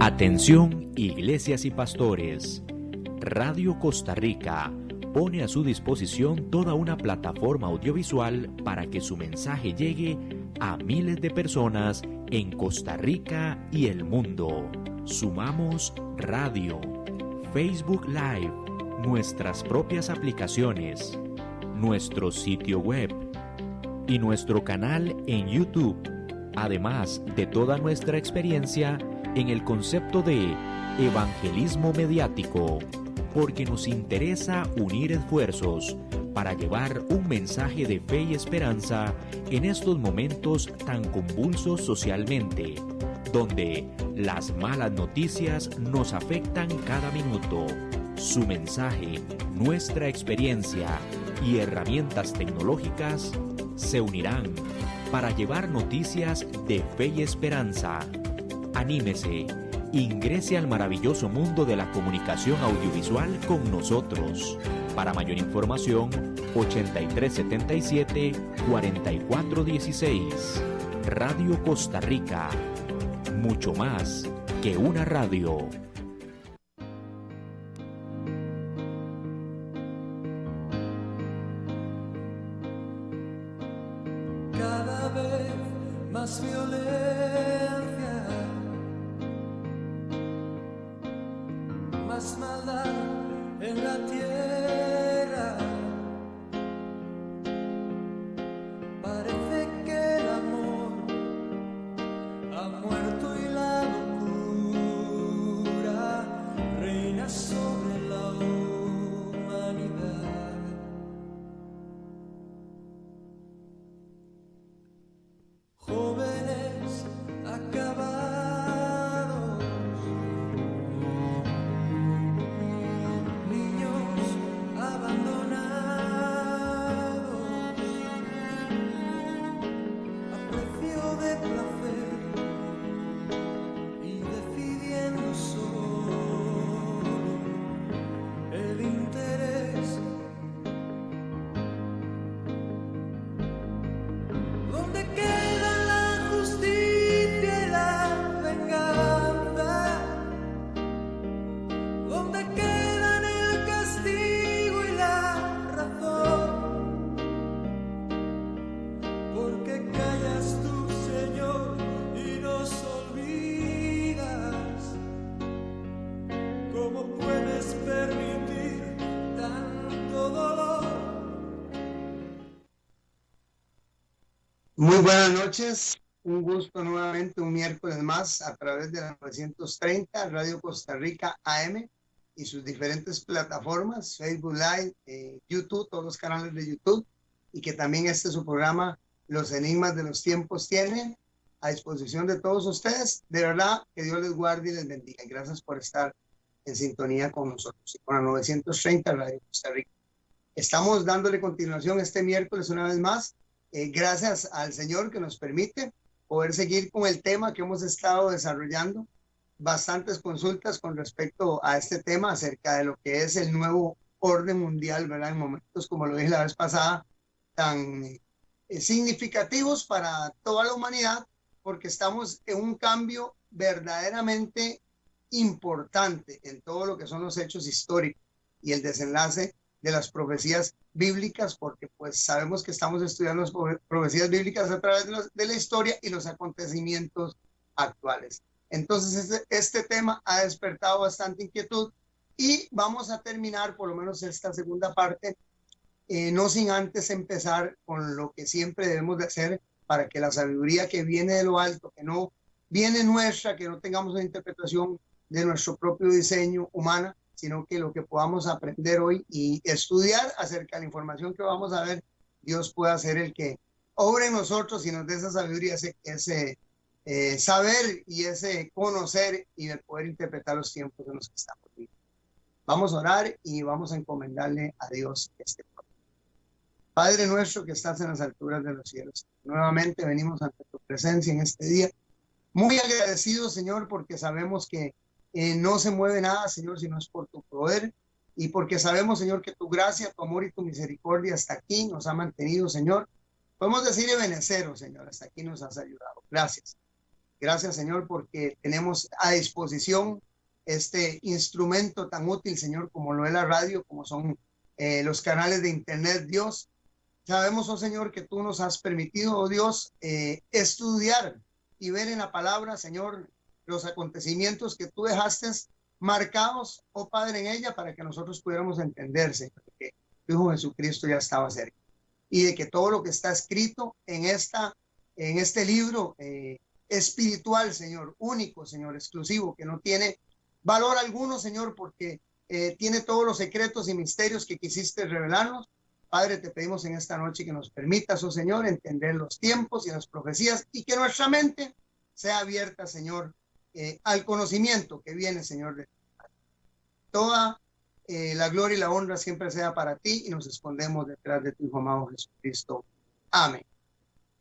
Atención, iglesias y pastores. Radio Costa Rica pone a su disposición toda una plataforma audiovisual para que su mensaje llegue a miles de personas en Costa Rica y el mundo. Sumamos radio, Facebook Live, nuestras propias aplicaciones, nuestro sitio web y nuestro canal en YouTube, además de toda nuestra experiencia en el concepto de evangelismo mediático, porque nos interesa unir esfuerzos para llevar un mensaje de fe y esperanza en estos momentos tan convulsos socialmente, donde las malas noticias nos afectan cada minuto. Su mensaje, nuestra experiencia y herramientas tecnológicas se unirán para llevar noticias de fe y esperanza. Anímese, ingrese al maravilloso mundo de la comunicación audiovisual con nosotros. Para mayor información, 8377-4416. Radio Costa Rica. Mucho más que una radio. Cada vez más violencia, más maldad en la tierra. Parece que el amor ha muerto y la locura reina sobre la humanidad. Jóvenes acabados, niños abandonados, a precio de placer y decidiendo solo el interés. ¿Dónde queda la justicia y la venganza? ¿Dónde quedan el castigo y la razón? ¿Por qué callas tú, Señor, y nos olvidas? ¿Cómo puedes permitir tanto dolor? Muy buenas noches, un gusto nuevamente, un miércoles más a través de la 930 Radio Costa Rica AM y sus diferentes plataformas, Facebook Live, YouTube, todos los canales de YouTube, y que también este su programa, Los Enigmas de los Tiempos, tiene a disposición de todos ustedes. De verdad, que Dios les guarde y les bendiga. Y gracias por estar en sintonía con nosotros y con la 930 Radio Costa Rica. Estamos dándole continuación este miércoles una vez más. Gracias al Señor que nos permite poder seguir con el tema que hemos estado desarrollando. Bastantes consultas con respecto a este tema acerca de lo que es el nuevo orden mundial, ¿verdad? En momentos, como lo dije la vez pasada, tan significativos para toda la humanidad, porque estamos en un cambio verdaderamente importante en todo lo que son los hechos históricos y el desenlace de las profecías bíblicas, porque pues sabemos que estamos estudiando las profecías bíblicas a través de la historia y los acontecimientos actuales. Entonces este tema ha despertado bastante inquietud y vamos a terminar por lo menos esta segunda parte, no sin antes empezar con lo que siempre debemos de hacer para que la sabiduría que viene de lo alto, que no viene nuestra, que no tengamos una interpretación de nuestro propio diseño humana, sino que lo que podamos aprender hoy y estudiar acerca de la información que vamos a ver, Dios pueda ser el que obre en nosotros y nos dé esa sabiduría, ese saber y ese conocer y el poder interpretar los tiempos en los que estamos viviendo. Vamos a orar y vamos a encomendarle a Dios este pueblo. Padre nuestro que estás en las alturas de los cielos, nuevamente venimos ante tu presencia en este día, muy agradecidos, Señor, porque sabemos que no se mueve nada, Señor, si no es por tu poder, y porque sabemos, Señor, que tu gracia, tu amor y tu misericordia hasta aquí nos ha mantenido, Señor. Podemos decir ebenecero, Señor, hasta aquí nos has ayudado. Gracias. Gracias, Señor, porque tenemos a disposición este instrumento tan útil, Señor, como lo es la radio, como son los canales de internet, Dios. Sabemos, oh Señor, que tú nos has permitido, oh Dios, estudiar y ver en la palabra, Señor, los acontecimientos que tú dejaste marcados, oh Padre, en ella para que nosotros pudiéramos entender, Señor, que tu Hijo Jesucristo ya estaba cerca y de que todo lo que está escrito en este libro espiritual, Señor, único, Señor, exclusivo, que no tiene valor alguno, Señor, porque tiene todos los secretos y misterios que quisiste revelarnos. Padre, te pedimos en esta noche que nos permitas, oh Señor, entender los tiempos y las profecías y que nuestra mente sea abierta, Señor, al conocimiento que viene, Señor. De toda la gloria y la honra siempre sea para ti y nos escondemos detrás de tu Hijo amado Jesucristo. Amén.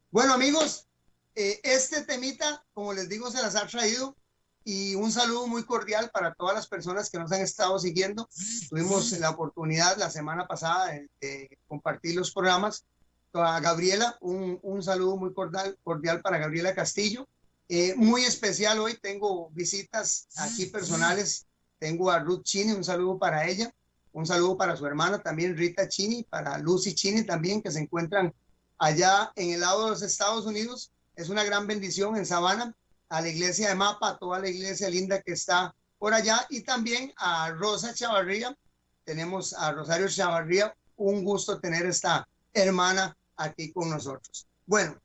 Bueno, amigos, este temita, como les digo, se las ha traído y un saludo muy cordial para todas las personas que nos han estado siguiendo. Tuvimos la oportunidad la semana pasada de compartir los programas. A Gabriela, un saludo muy cordial para Gabriela Castillo. Muy especial hoy, tengo visitas aquí personales. Tengo a Ruth Chini, un saludo para ella. Un saludo para su hermana también, Rita Chini, para Lucy Chini también, que se encuentran allá en el lado de los Estados Unidos. Es una gran bendición en Savannah, a la iglesia de Mapa, a toda la iglesia linda que está por allá, y también a Rosa Chavarría. Tenemos a Rosario Chavarría, un gusto tener esta hermana aquí con nosotros. Bueno,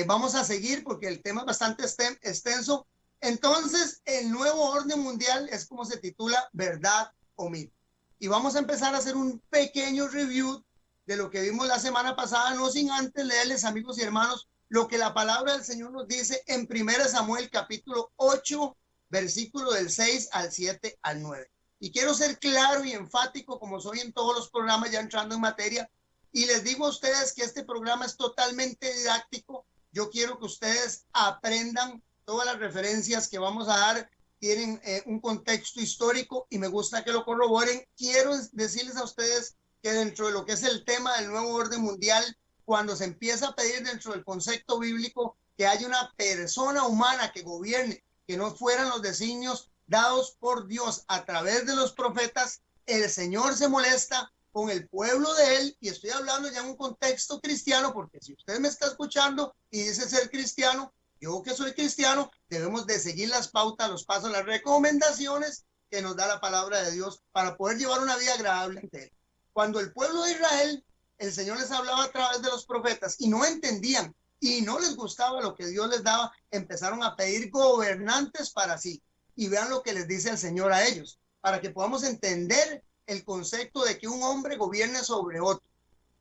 vamos a seguir porque el tema es bastante extenso. Entonces, el nuevo orden mundial es como se titula, verdad o mito. Y vamos a empezar a hacer un pequeño review de lo que vimos la semana pasada, no sin antes leerles, amigos y hermanos, lo que la palabra del Señor nos dice en 1 Samuel capítulo 8, versículo del 6 al 7 al 9. Y quiero ser claro y enfático, como soy en todos los programas, ya entrando en materia, y les digo a ustedes que este programa es totalmente didáctico. Yo quiero que ustedes aprendan todas las referencias que vamos a dar, tienen un contexto histórico y me gusta que lo corroboren. Quiero decirles a ustedes que dentro de lo que es el tema del nuevo orden mundial, cuando se empieza a pedir dentro del concepto bíblico que haya una persona humana que gobierne, que no fueran los designios dados por Dios a través de los profetas, el Señor se molesta con el pueblo de él, y estoy hablando ya en un contexto cristiano, porque si usted me está escuchando y dice ser cristiano, yo que soy cristiano, debemos de seguir las pautas, los pasos, las recomendaciones que nos da la palabra de Dios para poder llevar una vida agradable ante él. Cuando el pueblo de Israel, el Señor les hablaba a través de los profetas y no entendían y no les gustaba lo que Dios les daba, empezaron a pedir gobernantes para sí. Y vean lo que les dice el Señor a ellos, para que podamos entender el concepto de que un hombre gobierne sobre otro.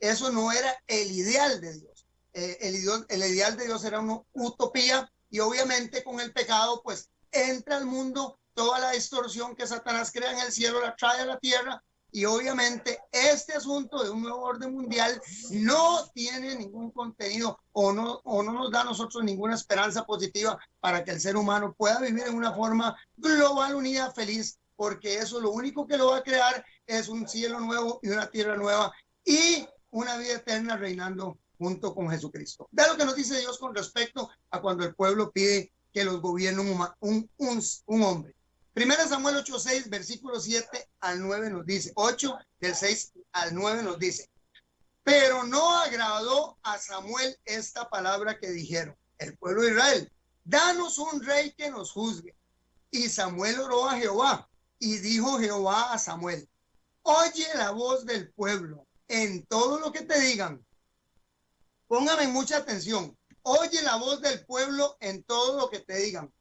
Eso no era el ideal de Dios. El ideal de Dios era una utopía, y obviamente con el pecado pues entra al mundo toda la distorsión que Satanás crea en el cielo, la trae a la tierra. Y obviamente este asunto de un nuevo orden mundial no tiene ningún contenido o no nos da a nosotros ninguna esperanza positiva para que el ser humano pueda vivir en una forma global, unida, feliz, porque eso lo único que lo va a crear es un cielo nuevo y una tierra nueva y una vida eterna reinando junto con Jesucristo. Ve lo que nos dice Dios con respecto a cuando el pueblo pide que los gobierne un hombre. 1 Samuel 8:6, versículo 7 al 9 nos dice, 8 del 6 al 9 nos dice, pero no agradó a Samuel esta palabra que dijeron, el pueblo de Israel, danos un rey que nos juzgue. Y Samuel oró a Jehová, y dijo Jehová a Samuel, oye la voz del pueblo en todo lo que te digan. Póngame mucha atención, oye la voz del pueblo en todo lo que te digan.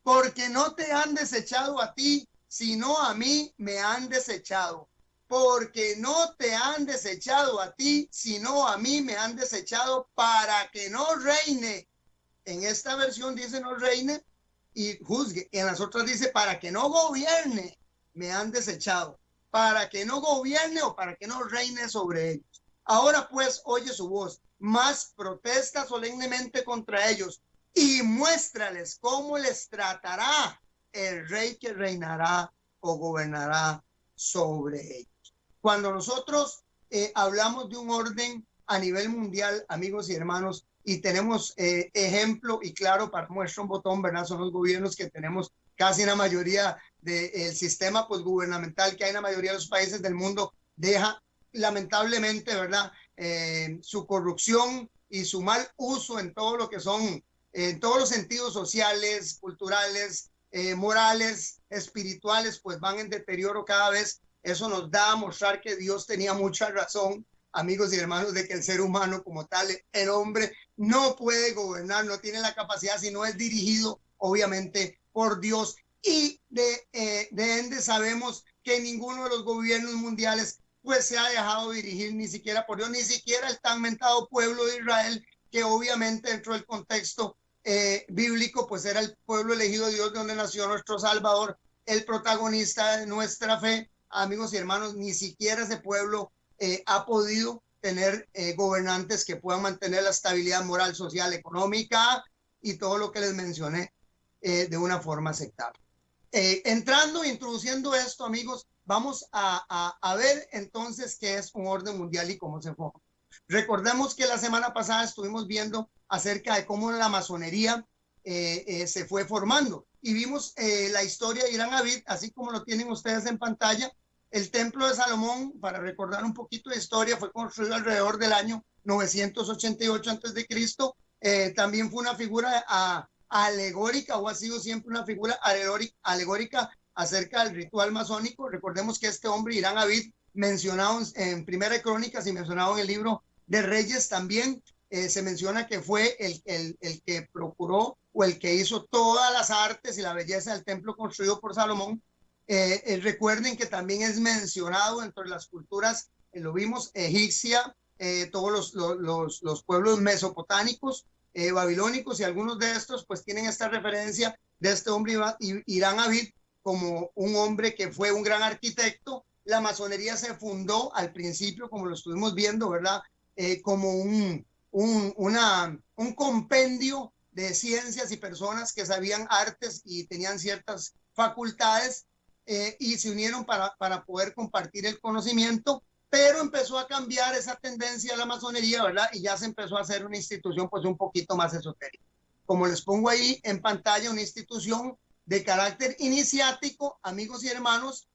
Porque no te han desechado a ti, sino a mí me han desechado. Porque no te han desechado a ti, sino a mí me han desechado para que no reine. En esta versión dice no reine y juzgue. En las otras dice para que no gobierne, me han desechado. Para que no gobierne o para que no reine sobre ellos. Ahora pues oye su voz, mas protesta solemnemente contra ellos. Y muéstrales cómo les tratará el rey que reinará o gobernará sobre ellos. Cuando nosotros hablamos de un orden a nivel mundial, amigos y hermanos, y tenemos ejemplo y claro para muestra un botón, ¿verdad? Son los gobiernos que tenemos casi la mayoría del sistema pues, gubernamental que hay en la mayoría de los países del mundo, deja lamentablemente, ¿verdad? Su corrupción y su mal uso en todo lo que son, en todos los sentidos sociales, culturales, morales, espirituales, pues van en deterioro cada vez. Eso nos da a mostrar que Dios tenía mucha razón, amigos y hermanos, de que el ser humano como tal, el hombre, no puede gobernar, no tiene la capacidad si no es dirigido, obviamente, por Dios. Y de ende sabemos que ninguno de los gobiernos mundiales pues se ha dejado dirigir ni siquiera por Dios, ni siquiera el tan mentado pueblo de Israel, que obviamente dentro del contexto bíblico, pues era el pueblo elegido de Dios, de donde nació nuestro Salvador, el protagonista de nuestra fe. Amigos y hermanos, ni siquiera ese pueblo ha podido tener gobernantes que puedan mantener la estabilidad moral, social, económica y todo lo que les mencioné de una forma aceptable. Introduciendo esto, amigos, vamos a ver entonces qué es un orden mundial y cómo se forma. Recordemos que la semana pasada estuvimos viendo acerca de cómo la masonería se fue formando y vimos la historia de Irán Abid, así como lo tienen ustedes en pantalla. El templo de Salomón, para recordar un poquito de historia, fue construido alrededor del año 988 a.C. También fue una figura alegórica, o ha sido siempre una figura alegórica acerca del ritual masónico. Recordemos que este hombre, Irán Abid, mencionado en Primera de Crónicas y mencionado en el libro de Reyes también, se menciona que fue el que procuró o el que hizo todas las artes y la belleza del templo construido por Salomón. Recuerden que también es mencionado entre las culturas, lo vimos, egipcia, todos los pueblos mesopotámicos, babilónicos, y algunos de estos pues tienen esta referencia de este hombre Irán Abid como un hombre que fue un gran arquitecto. La masonería se fundó al principio, como lo estuvimos viendo, ¿verdad? Como un compendio de ciencias y personas que sabían artes y tenían ciertas facultades, y se unieron para poder compartir el conocimiento, pero empezó a cambiar esa tendencia de la masonería, ¿verdad? Y ya se empezó a hacer una institución pues un poquito más esotérica. Como les pongo ahí en pantalla, una institución de carácter iniciático, amigos y hermanos,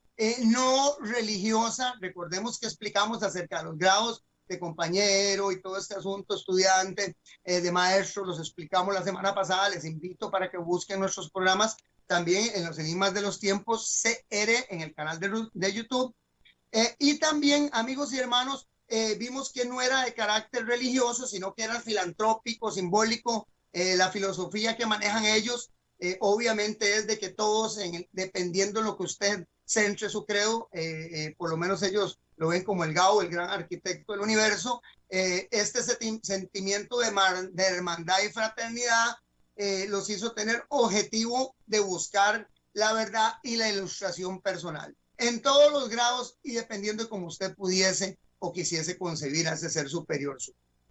no religiosa. Recordemos que explicamos acerca de los grados de compañero y todo este asunto, estudiante, de maestro, los explicamos la semana pasada. Les invito para que busquen nuestros programas también en los Enigmas de los Tiempos CR en el canal de YouTube. Y también, amigos y hermanos, vimos que no era de carácter religioso, sino que era filantrópico, simbólico. La filosofía que manejan ellos, obviamente, es de que todos, dependiendo de lo que usted centre su credo, por lo menos ellos lo ven como el Gao, el gran arquitecto del universo. Este sentimiento de hermandad y fraternidad los hizo tener objetivo de buscar la verdad y la ilustración personal en todos los grados y dependiendo de cómo usted pudiese o quisiese concebir a ese ser superior.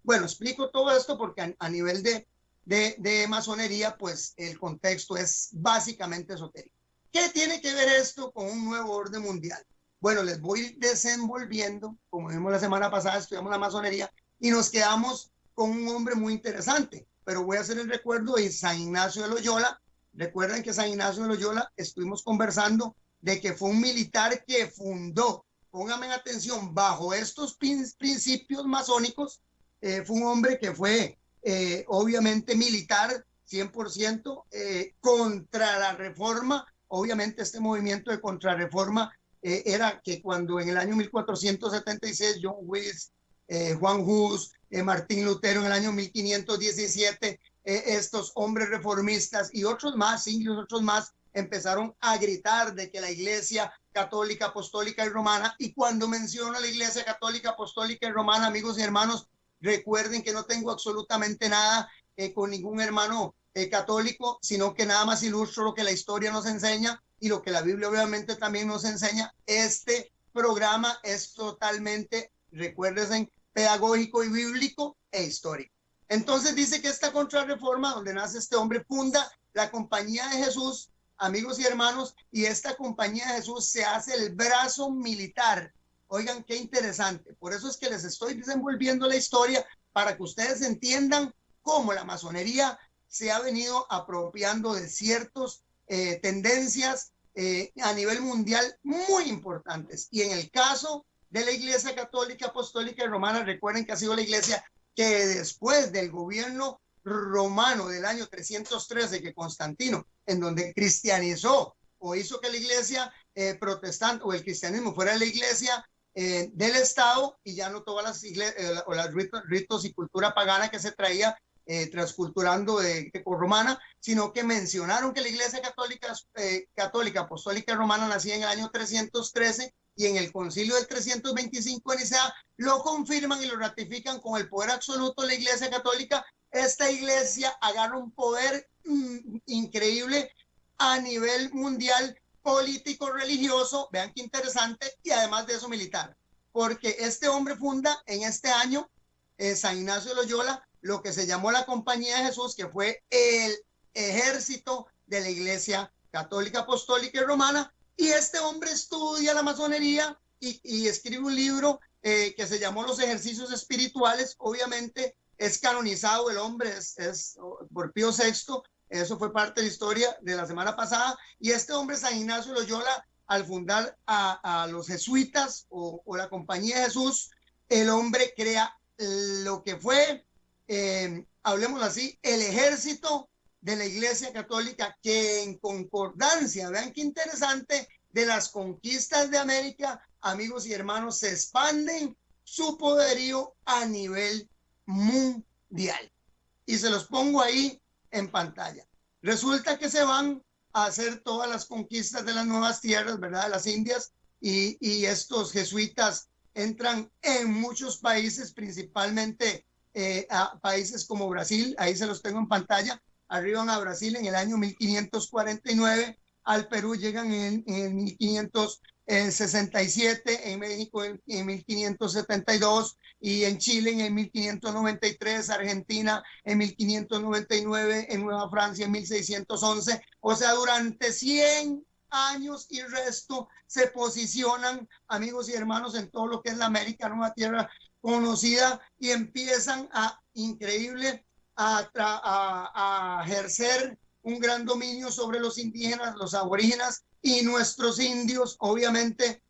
Bueno, explico todo esto porque a nivel de masonería, pues el contexto es básicamente esotérico. ¿Qué tiene que ver esto con un nuevo orden mundial? Bueno, les voy desenvolviendo, como vimos la semana pasada, estudiamos la masonería y nos quedamos con un hombre muy interesante, pero voy a hacer el recuerdo de San Ignacio de Loyola. Recuerden que San Ignacio de Loyola estuvimos conversando de que fue un militar que fundó, pónganme atención, bajo estos principios masónicos. Fue un hombre que fue obviamente militar 100%, contra la reforma. Obviamente este movimiento de contrarreforma era que cuando en el año 1476 John Wills, Juan Hus, Martín Lutero en el año 1517, estos hombres reformistas y otros más, siglos otros más, empezaron a gritar de que la Iglesia Católica, Apostólica y Romana, y cuando menciono la Iglesia Católica, Apostólica y Romana, amigos y hermanos, recuerden que no tengo absolutamente nada con ningún hermano católico, sino que nada más ilustro lo que la historia nos enseña y lo que la Biblia obviamente también nos enseña. Este programa es totalmente, recuérdense, pedagógico y bíblico e histórico. Entonces dice que esta contrarreforma, donde nace este hombre, funda la Compañía de Jesús, amigos y hermanos, y esta Compañía de Jesús se hace el brazo militar. Oigan, qué interesante. Por eso es que les estoy desenvolviendo la historia para que ustedes entiendan cómo la masonería se ha venido apropiando de ciertas tendencias a nivel mundial muy importantes. Y en el caso de la Iglesia Católica Apostólica y Romana, recuerden que ha sido la iglesia que después del gobierno romano del año 313, que Constantino, en donde cristianizó o hizo que la iglesia protestante o el cristianismo fuera la iglesia del Estado, y ya no todas las iglesias o los ritos y cultura pagana que se traía transculturando de romana, sino que mencionaron que la Iglesia Católica Apostólica Romana nacía en el año 313, y en el concilio del 325 en Nicea lo confirman y lo ratifican con el poder absoluto de la Iglesia Católica. Esta iglesia agarra un poder increíble a nivel mundial, político, religioso, vean qué interesante, y además de eso militar, porque este hombre funda en este año, San Ignacio de Loyola, lo que se llamó la Compañía de Jesús, que fue el ejército de la Iglesia Católica Apostólica y Romana, y este hombre estudia la masonería y escribe un libro que se llamó Los Ejercicios Espirituales. Obviamente es canonizado el hombre, es por Pío VI, eso fue parte de la historia de la semana pasada, y este hombre, San Ignacio de Loyola, al fundar a los jesuitas o la Compañía de Jesús, el hombre crea lo que fue, hablemos así, el ejército de la Iglesia Católica, que en concordancia, vean qué interesante, de las conquistas de América, amigos y hermanos, se expanden su poderío a nivel mundial. Y se los pongo ahí en pantalla. Resulta que se van a hacer todas las conquistas de las nuevas tierras, ¿verdad? De las Indias, y estos jesuitas entran en muchos países, principalmente a países como Brasil. Ahí se los tengo en pantalla. Arriban a Brasil en el año 1549, al Perú llegan en 1567, en México en 1572, y en Chile en 1593, Argentina en 1599, en Nueva Francia en 1611. O sea, durante 100 años y resto se posicionan, amigos y hermanos, en todo lo que es la América Nueva Tierra conocida, y empiezan a ejercer un gran dominio sobre los indígenas, los aborígenes y nuestros indios. Obviamente,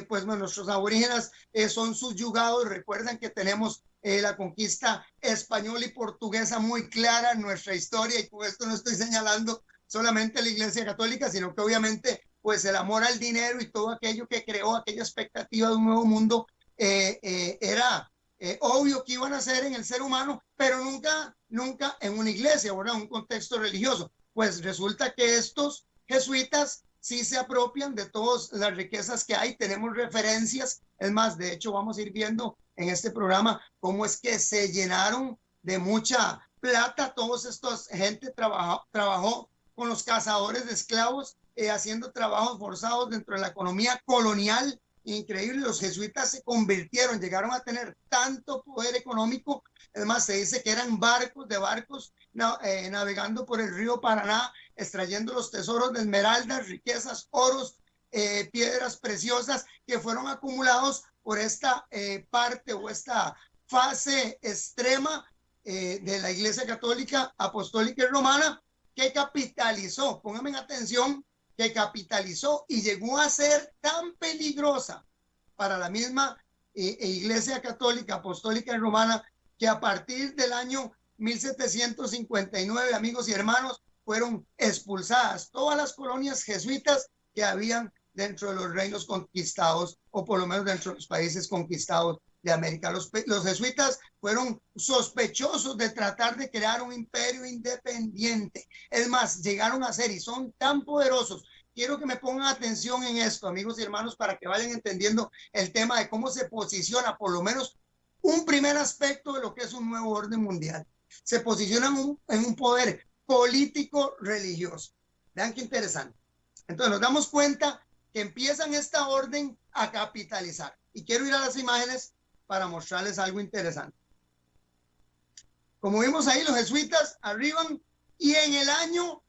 pues nuestros aborígenes son subyugados. Recuerden que tenemos la conquista española y portuguesa muy clara en nuestra historia, y con esto no estoy señalando solamente la Iglesia Católica, sino que obviamente pues el amor al dinero y todo aquello que creó aquella expectativa de un nuevo mundo era obvio que iban a ser en el ser humano, pero nunca en una iglesia, ¿verdad? Un contexto religioso. Pues resulta que estos jesuitas sí se apropian de todas las riquezas que hay. Tenemos referencias, es más, de hecho vamos a ir viendo en este programa cómo es que se llenaron de mucha plata. Todos estos gente trabajó con los cazadores de esclavos, haciendo trabajos forzados dentro de la economía colonial. Increíble, los jesuitas se convirtieron, llegaron a tener tanto poder económico. Además, se dice que eran barcos navegando por el río Paraná, extrayendo los tesoros de esmeraldas, riquezas, oros, piedras preciosas que fueron acumulados por esta parte o esta fase extrema de la Iglesia Católica Apostólica y Romana, que capitalizó, pónganme atención, que capitalizó y llegó a ser tan peligrosa para la misma Iglesia Católica Apostólica y Romana, que a partir del año 1759, amigos y hermanos, fueron expulsadas todas las colonias jesuitas que habían dentro de los reinos conquistados, o por lo menos dentro de los países conquistados de América. Los jesuitas fueron sospechosos de tratar de crear un imperio independiente. Es más, llegaron a ser, y son tan poderosos. Quiero que me pongan atención en esto, amigos y hermanos, para que vayan entendiendo el tema de cómo se posiciona, por lo menos, un primer aspecto de lo que es un nuevo orden mundial. Se posicionan en un poder político religioso. Vean qué interesante. Entonces nos damos cuenta que empiezan esta orden a capitalizar. Y quiero ir a las imágenes para mostrarles algo interesante. Como vimos ahí, los jesuitas arriban, y en el año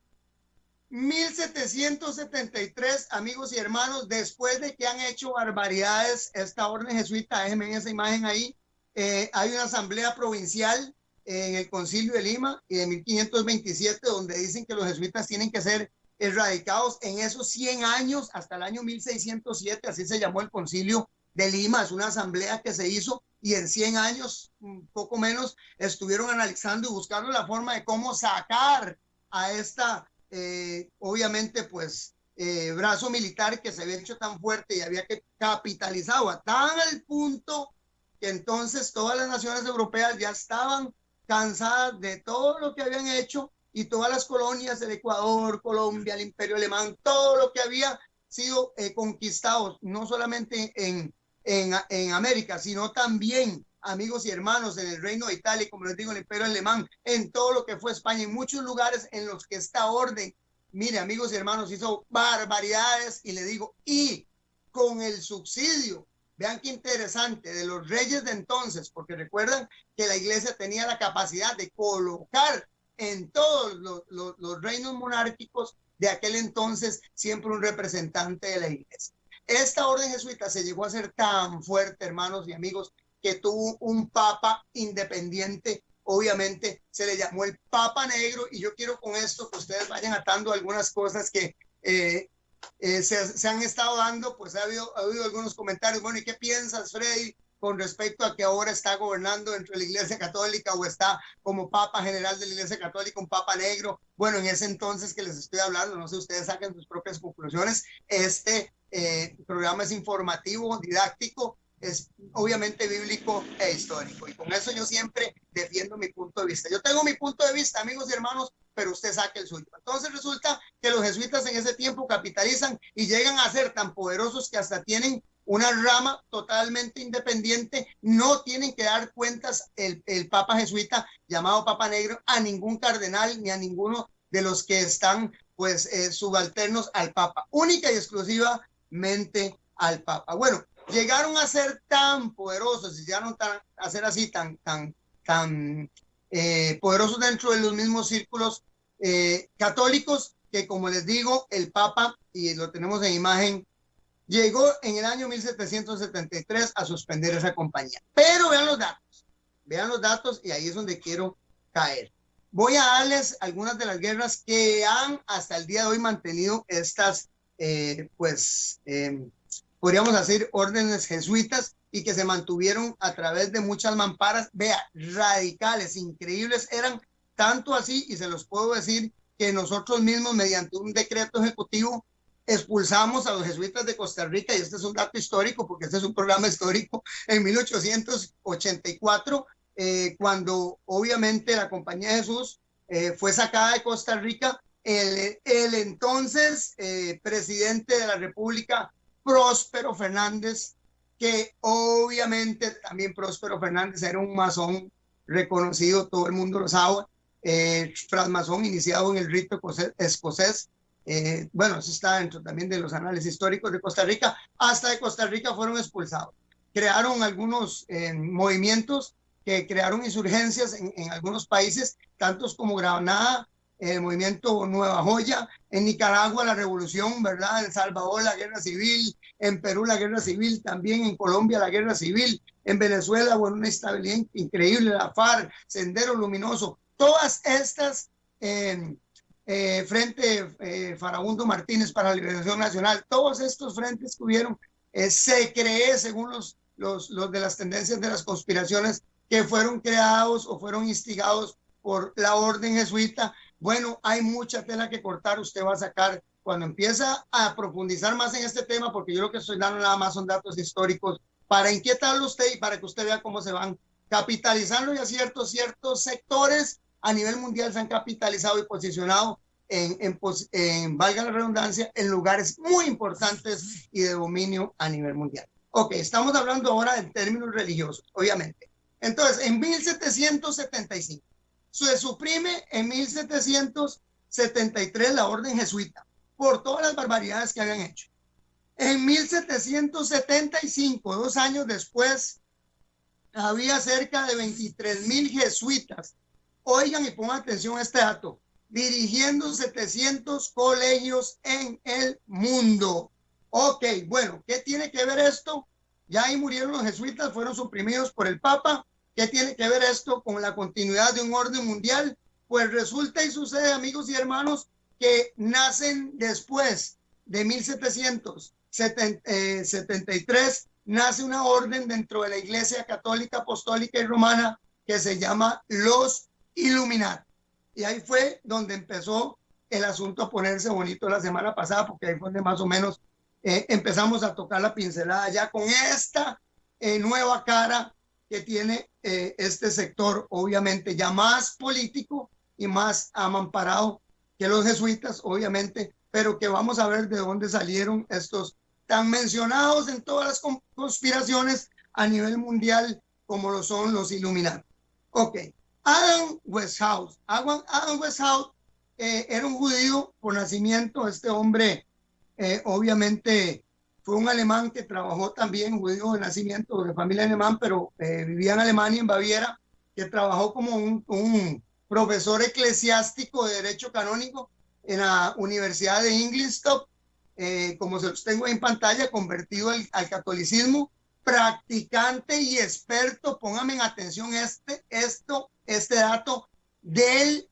1773, amigos y hermanos, después de que han hecho barbaridades, esta orden jesuita, déjenme en esa imagen ahí, hay una asamblea provincial en el Concilio de Lima y de 1527, donde dicen que los jesuitas tienen que ser erradicados en esos 100 años, hasta el año 1607, así se llamó el Concilio de Lima, es una asamblea que se hizo y en 100 años, un poco menos, estuvieron analizando y buscando la forma de cómo sacar a esta, obviamente, pues, brazo militar que se había hecho tan fuerte y había que capitalizado a tan al punto que entonces todas las naciones europeas ya estaban cansadas de todo lo que habían hecho y todas las colonias del Ecuador, Colombia, el Imperio Alemán, todo lo que había sido conquistado, no solamente en América, sino también, amigos y hermanos, en el Reino de Italia, como les digo, el Imperio Alemán, en todo lo que fue España, en muchos lugares en los que esta orden, mire, amigos y hermanos, hizo barbaridades, y le digo, y con el subsidio, vean qué interesante, de los reyes de entonces, porque recuerdan que la iglesia tenía la capacidad de colocar en todos los reinos monárquicos de aquel entonces siempre un representante de la iglesia. Esta orden jesuita se llegó a ser tan fuerte, hermanos y amigos, que tuvo un papa independiente. Obviamente se le llamó el Papa Negro, y yo quiero con esto que ustedes vayan atando algunas cosas que se han estado dando. Pues ha habido algunos comentarios. Bueno, ¿y qué piensas, Freddy, con respecto a que ahora está gobernando dentro de la Iglesia Católica, o está como Papa General de la Iglesia Católica un Papa Negro? Bueno, en ese entonces que les estoy hablando, no sé, ustedes saquen sus propias conclusiones. Este programa es informativo, didáctico, es obviamente bíblico e histórico, y con eso yo siempre defiendo mi punto de vista. Yo tengo mi punto de vista, amigos y hermanos, pero usted saque el suyo. Entonces resulta que los jesuitas en ese tiempo capitalizan y llegan a ser tan poderosos que hasta tienen una rama totalmente independiente. No tienen que dar cuentas el Papa jesuita llamado Papa Negro a ningún cardenal ni a ninguno de los que están pues subalternos al Papa, única y exclusivamente al Papa. Bueno, llegaron a ser tan poderosos y llegaron a ser así tan poderosos dentro de los mismos círculos católicos, que, como les digo, el Papa, y lo tenemos en imagen, llegó en el año 1773 a suspender esa compañía. Pero vean los datos, y ahí es donde quiero caer. Voy a darles algunas de las guerras que han hasta el día de hoy mantenido estas, podríamos decir, órdenes jesuitas, y que se mantuvieron a través de muchas mamparas, vea, radicales, increíbles, eran tanto así, y se los puedo decir, que nosotros mismos, mediante un decreto ejecutivo, expulsamos a los jesuitas de Costa Rica, y este es un dato histórico, porque este es un programa histórico, en 1884, cuando obviamente la Compañía de Jesús fue sacada de Costa Rica. El entonces presidente de la República, Próspero Fernández, que obviamente también Próspero Fernández era un masón reconocido, todo el mundo lo sabe, francmasón iniciado en el rito escocés. Bueno, eso está dentro también de los análisis históricos de Costa Rica. Hasta de Costa Rica fueron expulsados. Crearon algunos movimientos que crearon insurgencias en algunos países, tantos como Granada, el movimiento Nueva Joya, en Nicaragua la revolución, ¿verdad? En El Salvador la guerra civil, en Perú la guerra civil, también en Colombia la guerra civil, en Venezuela, bueno, una estabilidad increíble, la FARC, Sendero Luminoso, todas estas, Frente Farabundo Martínez para la Liberación Nacional, todos estos frentes que hubieron, se cree, según los de las tendencias de las conspiraciones, que fueron creados o fueron instigados por la orden jesuita. Bueno, hay mucha tela que cortar. Usted va a sacar, cuando empieza a profundizar más en este tema, porque yo lo que estoy dando nada más son datos históricos para inquietarlo usted y para que usted vea cómo se van capitalizando, y a ciertos sectores a nivel mundial se han capitalizado y posicionado en, valga la redundancia, en lugares muy importantes y de dominio a nivel mundial. Ok, estamos hablando ahora en términos religiosos, obviamente. Entonces, en 1775, se suprime en 1773 la orden jesuita por todas las barbaridades que habían hecho. En 1775, 2 años después, había cerca de 23,000 jesuitas. Oigan y pongan atención a este dato, dirigiendo 700 colegios en el mundo. Ok, bueno, ¿qué tiene que ver esto? Ya ahí murieron los jesuitas, fueron suprimidos por el Papa, ¿Qué tiene que ver esto con la continuidad de un orden mundial? Pues resulta y sucede, amigos y hermanos, que nacen después de 1773, nace una orden dentro de la Iglesia Católica, Apostólica y Romana que se llama los Illuminati. Y ahí fue donde empezó el asunto a ponerse bonito la semana pasada, porque ahí fue donde más o menos empezamos a tocar la pincelada ya con esta nueva cara que tiene este sector, obviamente ya más político y más amamparado que los jesuitas, obviamente, pero que vamos a ver de dónde salieron estos tan mencionados en todas las conspiraciones a nivel mundial como lo son los Illuminati. Ok, Adam Weishaupt. Adam Weishaupt era un judío por nacimiento. Este hombre obviamente fue un alemán que trabajó también, judío de nacimiento, de familia alemán, pero vivía en Alemania, en Baviera, que trabajó como un profesor eclesiástico de derecho canónico en la Universidad de Ingolstadt, como se los tengo en pantalla, convertido al catolicismo, practicante y experto, pónganme en atención este dato del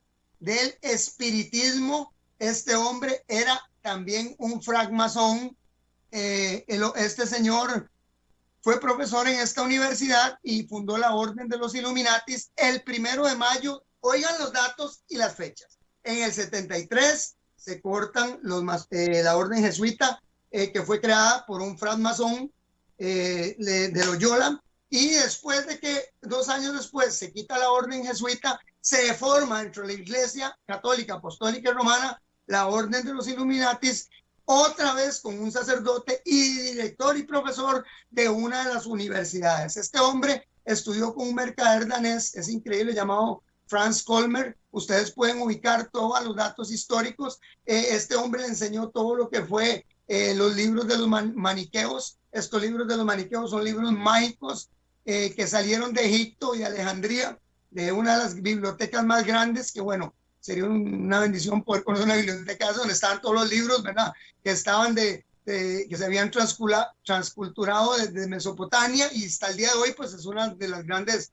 espiritismo. Este hombre era también un francmasón. Este señor fue profesor en esta universidad y fundó la Orden de los Illuminatis el 1 de mayo. Oigan los datos y las fechas. En el 73 se cortan la Orden Jesuita, que fue creada por un francmasón de Loyola, y después de que 2 años después se quita la Orden Jesuita, se forma dentro de la Iglesia Católica, Apostólica y Romana la Orden de los Illuminatis, otra vez con un sacerdote y director y profesor de una de las universidades. Este hombre estudió con un mercader danés, es increíble, llamado Franz Kolmer. Ustedes pueden ubicar todos los datos históricos. Este hombre le enseñó todo lo que fue los libros de los maniqueos. Estos libros de los maniqueos son libros mágicos que salieron de Egipto y Alejandría, de una de las bibliotecas más grandes, que bueno, sería una bendición poder conocer una biblioteca donde estaban todos los libros, ¿verdad? Que estaban que se habían transculturado desde Mesopotamia, y hasta el día de hoy pues es una de las grandes,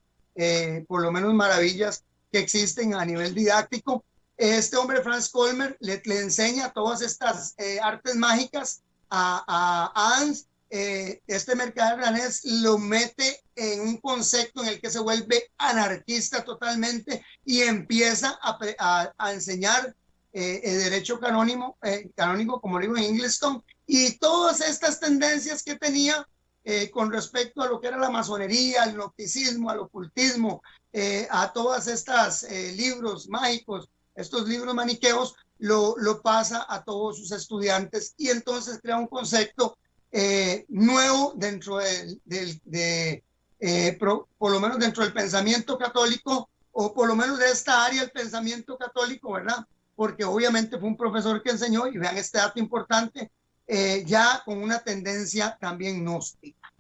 por lo menos, maravillas que existen a nivel didáctico. Este hombre, Franz Kolmer, le enseña todas estas artes mágicas a Adams. Este mercader danés lo mete en un concepto en el que se vuelve anarquista totalmente y empieza a enseñar derecho canónico, como digo, en Ingolstadt, y todas estas tendencias que tenía con respecto a lo que era la masonería, al gnosticismo, al ocultismo, a todas estas libros mágicos, estos libros maniqueos, lo pasa a todos sus estudiantes, y entonces crea un concepto nuevo dentro por lo menos dentro del pensamiento católico, o por lo menos de esta área del pensamiento católico, ¿verdad? Porque obviamente fue un profesor que enseñó, y vean este dato importante, ya con una tendencia también gnóstica.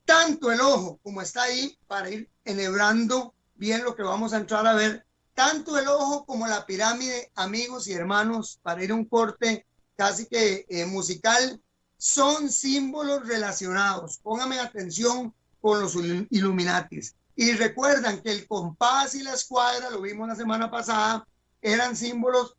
Tanto el ojo, como está ahí, para ir enhebrando bien lo que vamos a entrar a ver, tanto el ojo como la pirámide, amigos y hermanos, para ir a un corte casi que musical, son símbolos relacionados. Pónganme atención con los Illuminatis. Y recuerdan que el compás y la escuadra, lo vimos la semana pasada, eran símbolos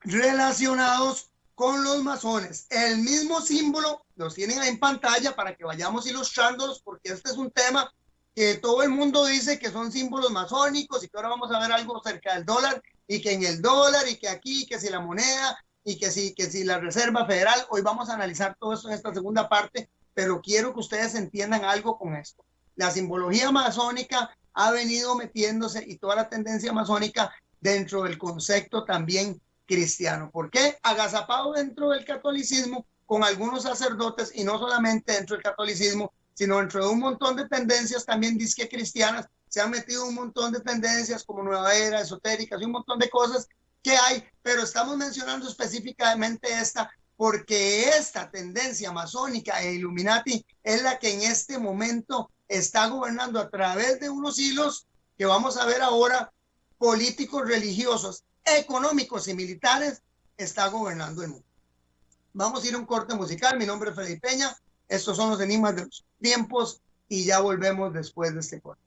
relacionados con los masones. El mismo símbolo los tienen en pantalla para que vayamos ilustrándolos, porque este es un tema que todo el mundo dice que son símbolos masónicos, y que ahora vamos a ver algo acerca del dólar, y que en el dólar, y que aquí, que si la moneda, y que si la Reserva Federal. Hoy vamos a analizar todo esto en esta segunda parte, pero quiero que ustedes entiendan algo con esto. La simbología masónica ha venido metiéndose, y toda la tendencia masónica, dentro del concepto también cristiano. ¿Por qué? Agazapado dentro del catolicismo con algunos sacerdotes, y no solamente dentro del catolicismo, sino dentro de un montón de tendencias también disque cristianas. Se han metido un montón de tendencias como Nueva Era, esotéricas y un montón de cosas que hay, pero estamos mencionando específicamente esta porque esta tendencia masónica e Illuminati es la que en este momento está gobernando a través de unos hilos que vamos a ver ahora, políticos, religiosos, económicos y militares, está gobernando el mundo. Vamos a ir a un corte musical. Mi nombre es Freddy Peña. Estos son los enigmas de los tiempos, y ya volvemos después de este corte.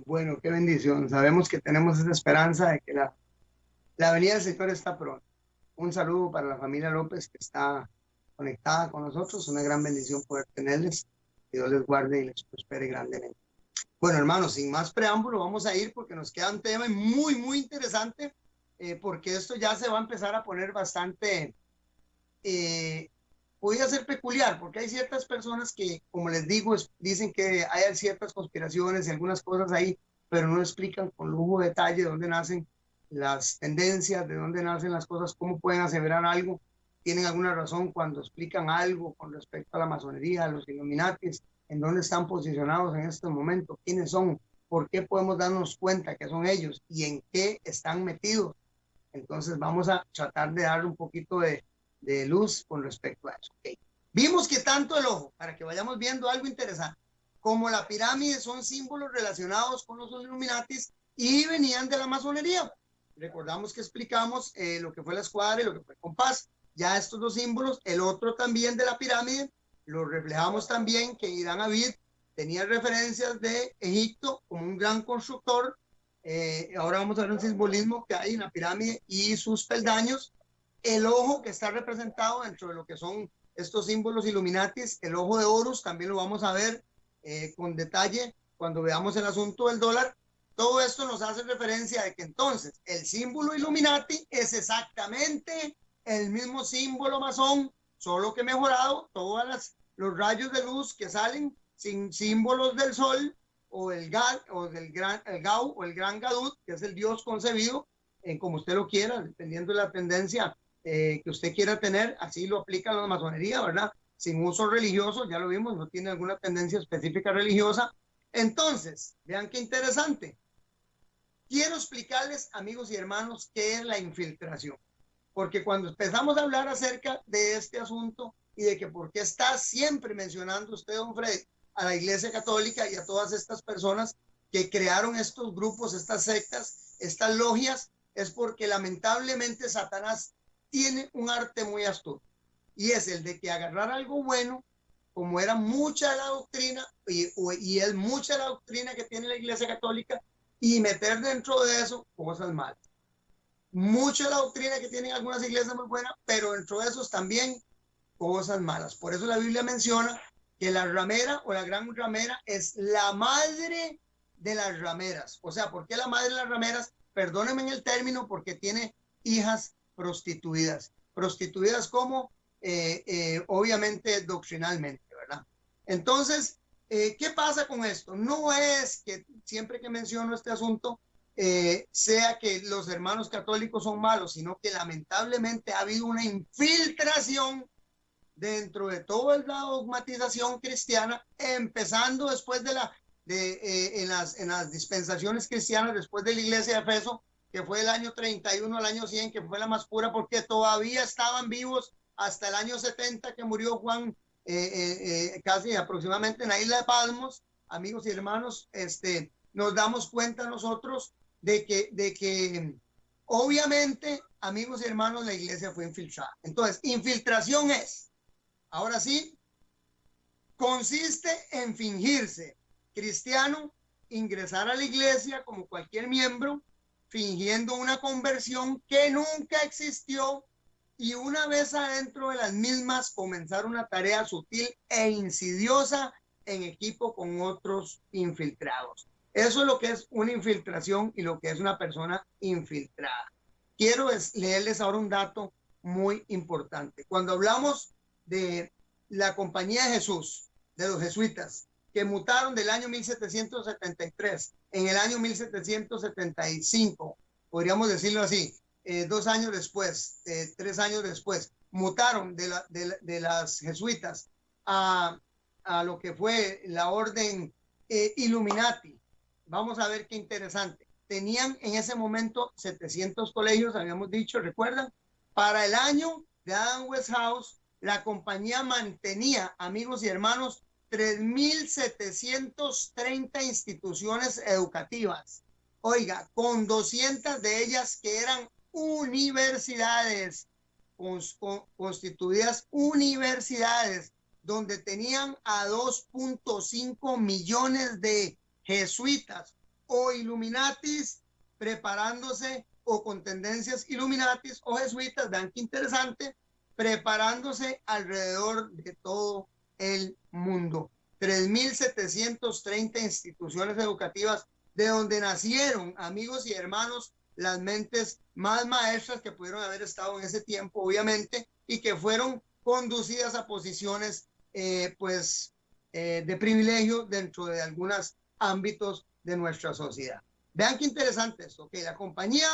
Bueno, qué bendición. Sabemos que tenemos esa esperanza de que la venida del Señor está pronto. Un saludo para la familia López que está conectada con nosotros. Una gran bendición poder tenerles. Que Dios les guarde y les prospere grandemente. Bueno, hermanos, sin más preámbulo, vamos a ir porque nos queda un tema muy, muy interesante, porque esto ya se va a empezar a poner bastante, podría ser peculiar, porque hay ciertas personas que, como les digo, dicen que hay ciertas conspiraciones y algunas cosas ahí, pero no explican con lujo de detalle de dónde nacen las tendencias, de dónde nacen las cosas, cómo pueden aseverar algo, tienen alguna razón cuando explican algo con respecto a la masonería, a los Illuminatis, en dónde están posicionados en este momento, quiénes son, por qué podemos darnos cuenta que son ellos y en qué están metidos. Entonces vamos a tratar de darle un poquito de luz con respecto a eso. Okay. Vimos que tanto el ojo, para que vayamos viendo algo interesante, como la pirámide son símbolos relacionados con los Illuminatis y venían de la masonería. Recordamos que explicamos lo que fue la escuadra y lo que fue el compás. Ya estos dos símbolos, el otro también de la pirámide, lo reflejamos también que Irán Abid tenía referencias de Egipto como un gran constructor, Ahora vamos a ver un simbolismo que hay en la pirámide y sus peldaños. El ojo que está representado dentro de lo que son estos símbolos Illuminatis, el ojo de Horus, también lo vamos a ver con detalle cuando veamos el asunto del dólar. Todo esto nos hace referencia de que entonces el símbolo Illuminati es exactamente el mismo símbolo masón, solo que mejorado. Los rayos de luz que salen sin símbolos del sol o el Gau o el gran Gadut, que es el dios concebido, como usted lo quiera, dependiendo de la tendencia que usted quiera tener, así lo aplica la masonería, ¿verdad? Sin uso religioso, ya lo vimos, no tiene alguna tendencia específica religiosa. Entonces, vean qué interesante. Quiero explicarles, amigos y hermanos, qué es la infiltración. Porque cuando empezamos a hablar acerca de este asunto y de que por qué está siempre mencionando usted, don Freddy, a la Iglesia Católica y a todas estas personas que crearon estos grupos, estas sectas, estas logias, es porque lamentablemente Satanás tiene un arte muy astuto, y es el de que agarrar algo bueno, como era mucha de la doctrina, y es mucha de la doctrina que tiene la Iglesia Católica, y meter dentro de eso cosas malas. Mucha de la doctrina que tienen algunas iglesias muy buenas, pero dentro de esos también cosas malas. Por eso la Biblia menciona que la ramera o la gran ramera es la madre de las rameras. O sea, ¿por qué la madre de las rameras? Perdónenme en el término, porque tiene hijas prostituidas. Prostituidas como, obviamente, doctrinalmente, ¿verdad? Entonces, ¿qué pasa con esto? No es que siempre que menciono este asunto sea que los hermanos católicos son malos, sino que lamentablemente ha habido una infiltración dentro de toda la dogmatización cristiana, empezando después en las dispensaciones cristianas, después de la iglesia de Efeso, que fue el año 31 al año 100, que fue la más pura, porque todavía estaban vivos hasta el año 70, que murió Juan, casi aproximadamente en la isla de Patmos. Amigos y hermanos, nos damos cuenta nosotros de que obviamente, amigos y hermanos, la iglesia fue infiltrada. Entonces, infiltración es, ahora sí, consiste en fingirse cristiano, ingresar a la iglesia como cualquier miembro, fingiendo una conversión que nunca existió, y una vez adentro de las mismas comenzar una tarea sutil e insidiosa en equipo con otros infiltrados. Eso es lo que es una infiltración y lo que es una persona infiltrada. Quiero leerles ahora un dato muy importante. Cuando hablamos de la Compañía de Jesús, de los jesuitas, que mutaron del año 1773, en el año 1775, podríamos decirlo así, 2 años después, 3 años después, mutaron de las jesuitas a lo que fue la orden Illuminati. Vamos a ver qué interesante. Tenían en ese momento 700 colegios, habíamos dicho, ¿recuerdan? Para el año de Adam Weishaupt, la compañía mantenía, amigos y hermanos, 3.730 instituciones educativas. Oiga, con 200 de ellas que eran universidades, constituidas universidades, donde tenían a 2.5 millones de jesuitas o Illuminatis preparándose, o con tendencias Illuminatis o jesuitas, vean qué interesante, preparándose alrededor de todo el mundo. 3.730 instituciones educativas, de donde nacieron, amigos y hermanos, las mentes más maestras que pudieron haber estado en ese tiempo, obviamente, y que fueron conducidas a posiciones de privilegio dentro de algunos ámbitos de nuestra sociedad. Vean qué interesante esto, que la compañía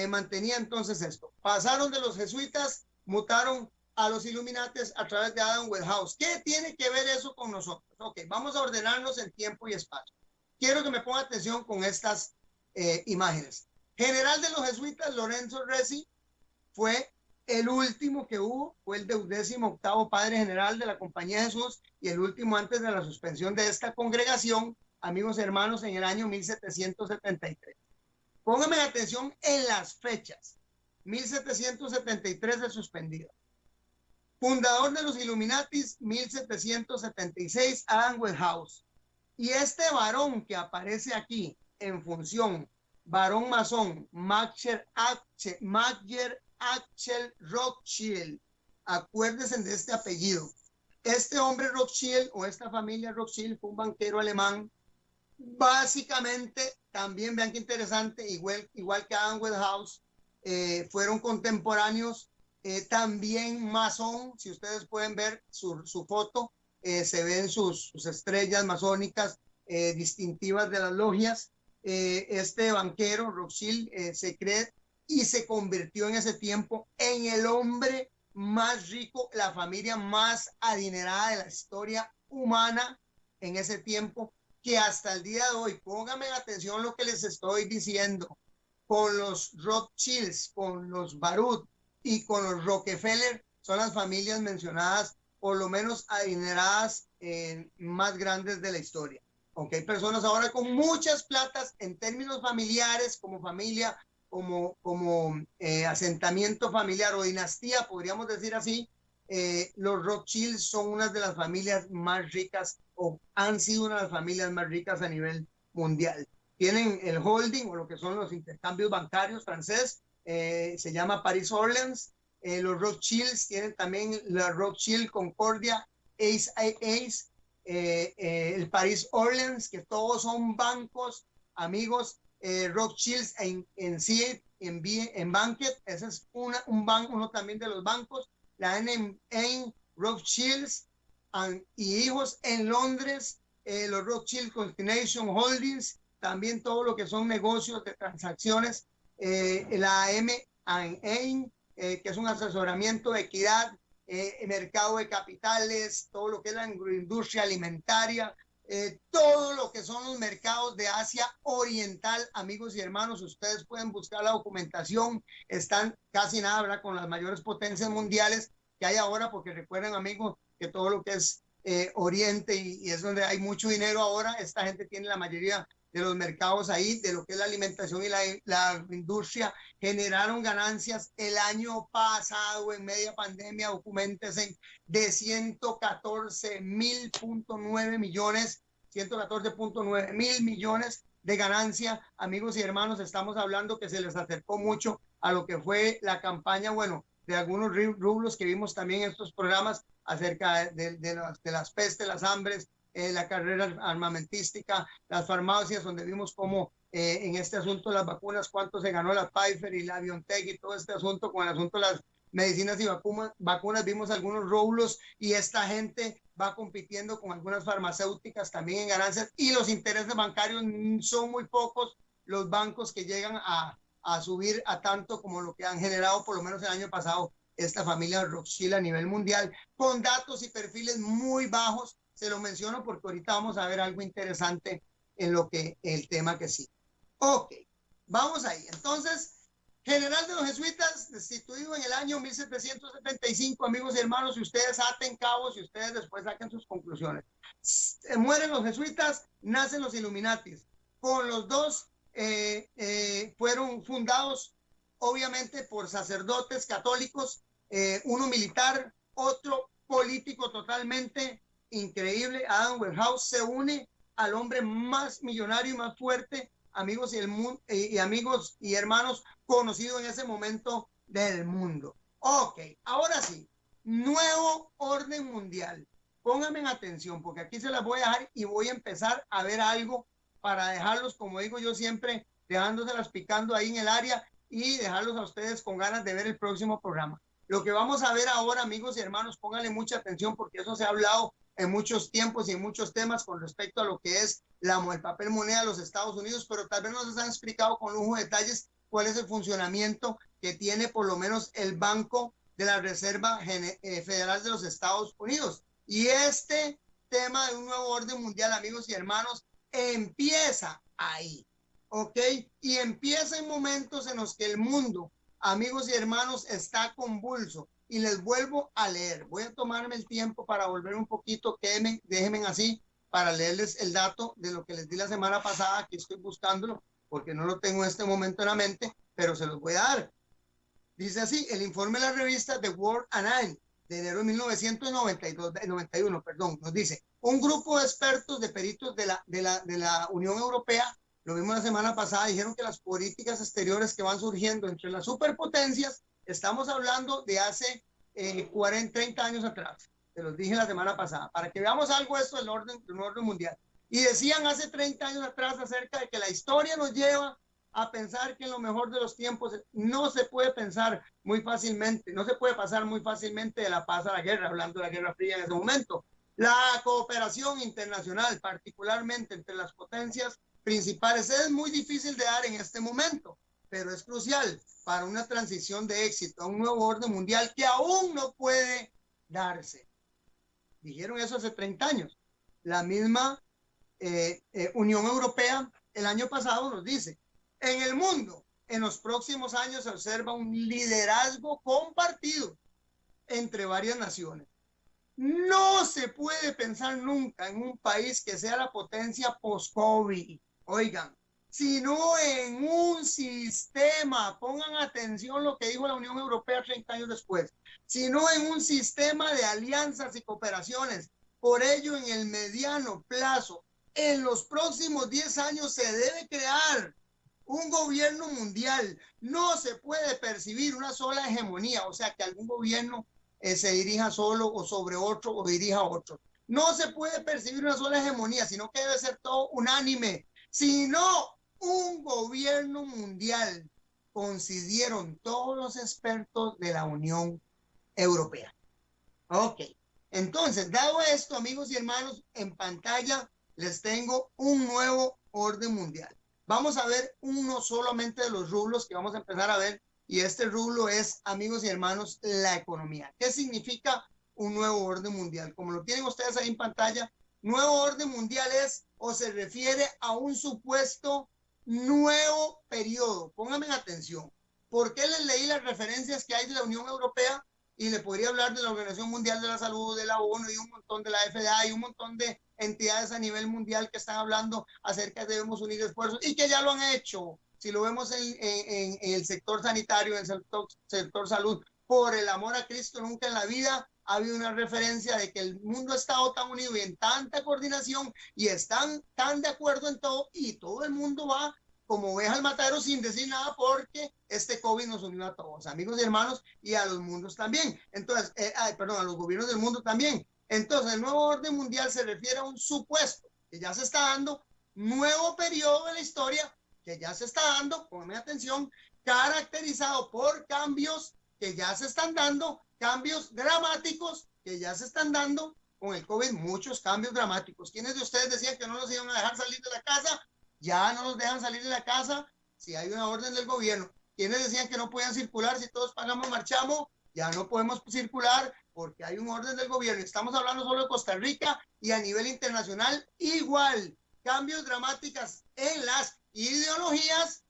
mantenía entonces esto. Pasaron de los jesuitas, mutaron a los Illuminates a través de Adam Weishaupt. ¿Qué tiene que ver eso con nosotros? Ok, vamos a ordenarnos en tiempo y espacio. Quiero que me ponga atención con estas imágenes. General de los jesuitas, Lorenzo Resi, fue el último que hubo, fue el 18º padre general de la Compañía de Jesús, y el último antes de la suspensión de esta congregación, amigos y hermanos, en el año 1773. Pónganme atención en las fechas. 1773 es suspendido. Fundador de los Illuminatis, 1776, Adam Weishaupt. Y este varón que aparece aquí en función varón masón, Mayer Axel Rothschild. Acuérdense de este apellido. Este hombre Rothschild o esta familia Rothschild fue un banquero alemán. Básicamente, también vean qué interesante, igual que Adam Weishaupt, fueron contemporáneos, también masón. Si ustedes pueden ver su foto, se ven sus estrellas masónicas distintivas de las logias. Este banquero Rothschild se cree y se convirtió en ese tiempo en el hombre más rico, la familia más adinerada de la historia humana en ese tiempo, que hasta el día de hoy, pónganme atención lo que les estoy diciendo, con los Rothschilds, con los Baruch y con los Rockefeller, son las familias mencionadas, por lo menos adineradas, más grandes de la historia. Aunque hay personas ahora con muchas platas en términos familiares, como familia, como asentamiento familiar o dinastía, podríamos decir así, los Rothschild son una de las familias más ricas o han sido una de las familias más ricas a nivel mundial. Tienen el holding o lo que son los intercambios bancarios francés, se llama Paris Orleans. Los Rothschilds tienen también la Rothschild Concordia, Ace, el Paris Orleans, que todos son bancos, amigos. Rothschilds en Banquet, ese es uno también de los bancos. La N Rothschilds y hijos en Londres, los Rothschild Continuation Holdings, también todo lo que son negocios de transacciones, la M&A, que es un asesoramiento de equidad, mercado de capitales, todo lo que es la industria alimentaria, todo lo que son los mercados de Asia Oriental, amigos y hermanos. Ustedes pueden buscar la documentación, están casi nada, ¿verdad?, con las mayores potencias mundiales que hay ahora, porque recuerden, amigos, que todo lo que es Oriente y es donde hay mucho dinero ahora. Esta gente tiene la mayoría de los mercados ahí, de lo que es la alimentación y la industria. Generaron ganancias el año pasado en media pandemia, documentense, de 114.9 millones, 114.9 mil millones de ganancia. Amigos y hermanos, estamos hablando que se les acercó mucho a lo que fue la campaña, bueno, de algunos rublos que vimos también en estos programas acerca de las pestes, las hambres, la carrera armamentística, las farmacias, donde vimos cómo en este asunto de las vacunas, cuánto se ganó la Pfizer y la BioNTech y todo este asunto con el asunto de las medicinas y vacunas, vimos algunos rublos y esta gente va compitiendo con algunas farmacéuticas también en ganancias, y los intereses bancarios son muy pocos los bancos que llegan a subir a tanto como lo que han generado por lo menos el año pasado esta familia Rothschild a nivel mundial, con datos y perfiles muy bajos. Se lo menciono porque ahorita vamos a ver algo interesante en lo que el tema que sí. Ok, vamos ahí. Entonces, general de los jesuitas, destituido en el año 1775, amigos y hermanos, y ustedes aten cabos y ustedes después saquen sus conclusiones. Mueren los jesuitas, nacen los Illuminatis. Con los dos fueron fundados, obviamente, por sacerdotes católicos, uno militar, otro político totalmente increíble. Adam Weishaupt se une al hombre más millonario y más fuerte, amigos y amigos y hermanos, conocido en ese momento del mundo. Ok, ahora sí, nuevo orden mundial. Pónganme en atención porque aquí se las voy a dejar y voy a empezar a ver algo para dejarlos, como digo yo siempre, dejándoselas picando ahí en el área y dejarlos a ustedes con ganas de ver el próximo programa. Lo que vamos a ver ahora, amigos y hermanos, pónganle mucha atención porque eso se ha hablado en muchos tiempos y en muchos temas con respecto a lo que es el papel moneda de los Estados Unidos, pero tal vez no les han explicado con lujo de detalles cuál es el funcionamiento que tiene por lo menos el Banco de la Reserva Federal de los Estados Unidos. Y este tema de un nuevo orden mundial, amigos y hermanos, empieza ahí, ¿ok? Y empieza en momentos en los que el mundo, amigos y hermanos, está convulso. Y les vuelvo a leer. Voy a tomarme el tiempo para volver un poquito, déjenme así, para leerles el dato de lo que les di la semana pasada. Aquí estoy buscándolo, porque no lo tengo en este momento en la mente, pero se los voy a dar. Dice así, el informe de la revista The World Annals de enero de 1991, nos dice, un grupo de expertos, de peritos de la Unión Europea, lo mismo la semana pasada, dijeron que las políticas exteriores que van surgiendo entre las superpotencias, estamos hablando de hace 40, 30 años atrás. Se los dije la semana pasada, para que veamos algo de esto del orden mundial. Y decían hace 30 años atrás acerca de que la historia nos lleva a pensar que en lo mejor de los tiempos no se puede pensar muy fácilmente, no se puede pasar muy fácilmente de la paz a la guerra, hablando de la Guerra Fría en ese momento. La cooperación internacional, particularmente entre las potencias principales, es muy difícil de dar en este momento, pero es crucial para una transición de éxito a un nuevo orden mundial que aún no puede darse. Dijeron eso hace 30 años. La misma Unión Europea el año pasado nos dice, en el mundo, en los próximos años se observa un liderazgo compartido entre varias naciones. No se puede pensar nunca en un país que sea la potencia post-COVID, oigan, sino en un sistema, pongan atención lo que dijo la Unión Europea 30 años después, sino en un sistema de alianzas y cooperaciones. Por ello, en el mediano plazo, en los próximos 10 años se debe crear un gobierno mundial. No se puede percibir una sola hegemonía, o sea, que algún gobierno se dirija solo o sobre otro o dirija a otro. No se puede percibir una sola hegemonía, sino que debe ser todo unánime. Sino un gobierno mundial, coincidieron todos los expertos de la Unión Europea. Ok, entonces, dado esto, amigos y hermanos, en pantalla les tengo un nuevo orden mundial. Vamos a ver uno solamente de los rublos que vamos a empezar a ver, y este rublo es, amigos y hermanos, la economía. ¿Qué significa un nuevo orden mundial? Como lo tienen ustedes ahí en pantalla, nuevo orden mundial es o se refiere a un supuesto nuevo periodo. Pónganme atención. ¿Por qué les leí las referencias que hay de la Unión Europea? Y le podría hablar de la Organización Mundial de la Salud, de la ONU y un montón de la FDA y un montón de entidades a nivel mundial que están hablando acerca de debemos unir esfuerzos y que ya lo han hecho. Si lo vemos en el sector sanitario, en el sector salud, por el amor a Cristo, nunca en la vida ha habido una referencia de que el mundo ha estado tan unido y en tanta coordinación y están tan de acuerdo en todo y todo el mundo va como oveja al matadero sin decir nada porque este COVID nos unió a todos, amigos y hermanos, y a los mundos también. Entonces, a los gobiernos del mundo también. Entonces, el nuevo orden mundial se refiere a un supuesto que ya se está dando, nuevo periodo de la historia que ya se está dando, ponme atención, caracterizado por cambios que ya se están dando, cambios dramáticos que ya se están dando con el COVID, muchos cambios dramáticos. ¿Quiénes de ustedes decían que no nos iban a dejar salir de la casa? Ya no nos dejan salir de la casa si hay una orden del gobierno. ¿Quiénes decían que no podían circular si todos pagamos marchamo? Ya no podemos circular porque hay un orden del gobierno. Estamos hablando solo de Costa Rica y a nivel internacional igual. Cambios dramáticos en las ideologías.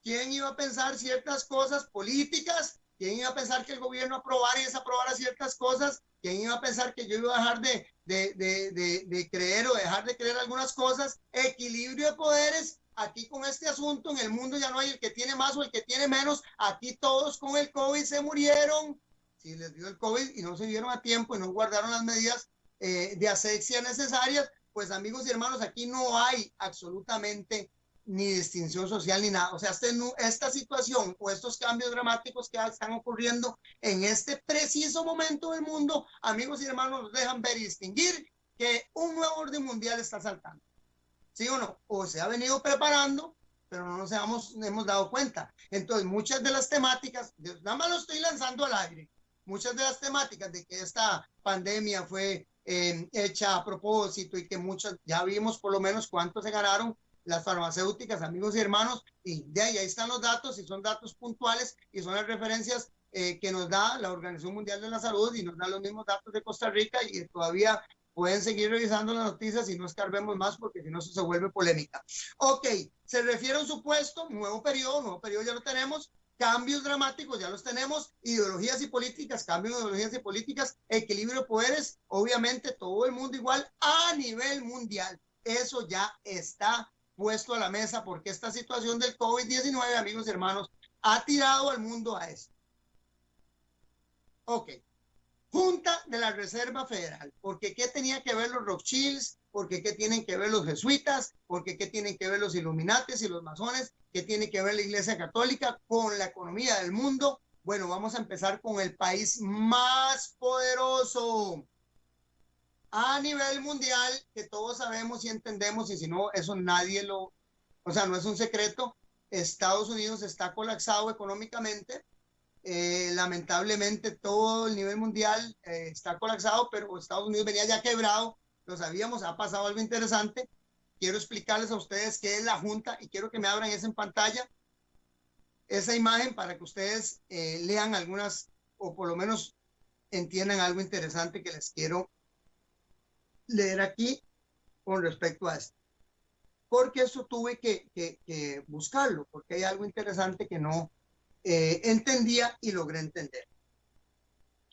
¿Quién iba a pensar ciertas cosas políticas? ¿Quién iba a pensar que el gobierno aprobara y desaprobara ciertas cosas? ¿Quién iba a pensar que yo iba a dejar de creer o dejar de creer algunas cosas? Equilibrio de poderes. Aquí con este asunto en el mundo ya no hay el que tiene más o el que tiene menos. Aquí todos con el COVID se murieron. Si les dio el COVID y no se dieron a tiempo y no guardaron las medidas de asepsia necesarias, pues amigos y hermanos, aquí no hay absolutamente ni distinción social ni nada. O sea, esta situación o estos cambios dramáticos que están ocurriendo en este preciso momento del mundo, amigos y hermanos, nos dejan ver y distinguir que un nuevo orden mundial está saltando. ¿Sí o no? O se ha venido preparando, pero no nos hemos dado cuenta. Entonces, muchas de las temáticas, nada más lo estoy lanzando al aire, muchas de las temáticas de que esta pandemia fue hecha a propósito y que muchas, ya vimos por lo menos cuánto se ganaron las farmacéuticas, amigos y hermanos, y de ahí están los datos y son datos puntuales y son las referencias que nos da la Organización Mundial de la Salud y nos da los mismos datos de Costa Rica y todavía pueden seguir revisando las noticias y no escarbemos más porque si no se vuelve polémica. Ok, se refiere a un supuesto nuevo periodo ya lo tenemos, cambios dramáticos ya los tenemos, ideologías y políticas, cambios de ideologías y políticas, equilibrio de poderes, obviamente todo el mundo igual a nivel mundial. Eso ya está puesto a la mesa porque esta situación del COVID-19, amigos y hermanos, ha tirado al mundo a esto. Ok. Junta de la Reserva Federal, porque ¿qué tenía que ver los Rothschilds porque qué tienen que ver los jesuitas, porque qué tienen que ver los iluminatis y los masones, qué tiene que ver la Iglesia Católica con la economía del mundo. Bueno, vamos a empezar con el país más poderoso a nivel mundial, que todos sabemos y entendemos, y si no, eso nadie lo, o sea, no es un secreto. Estados Unidos está colapsado económicamente. Lamentablemente todo el nivel mundial está colapsado, pero Estados Unidos venía ya quebrado, lo sabíamos. Ha pasado algo interesante. Quiero explicarles a ustedes qué es la Junta y quiero que me abran esa en pantalla, esa imagen, para que ustedes lean algunas, o por lo menos entiendan algo interesante que les quiero leer aquí con respecto a esto. Porque eso tuve que buscarlo, porque hay algo interesante que no entendía y logré entender.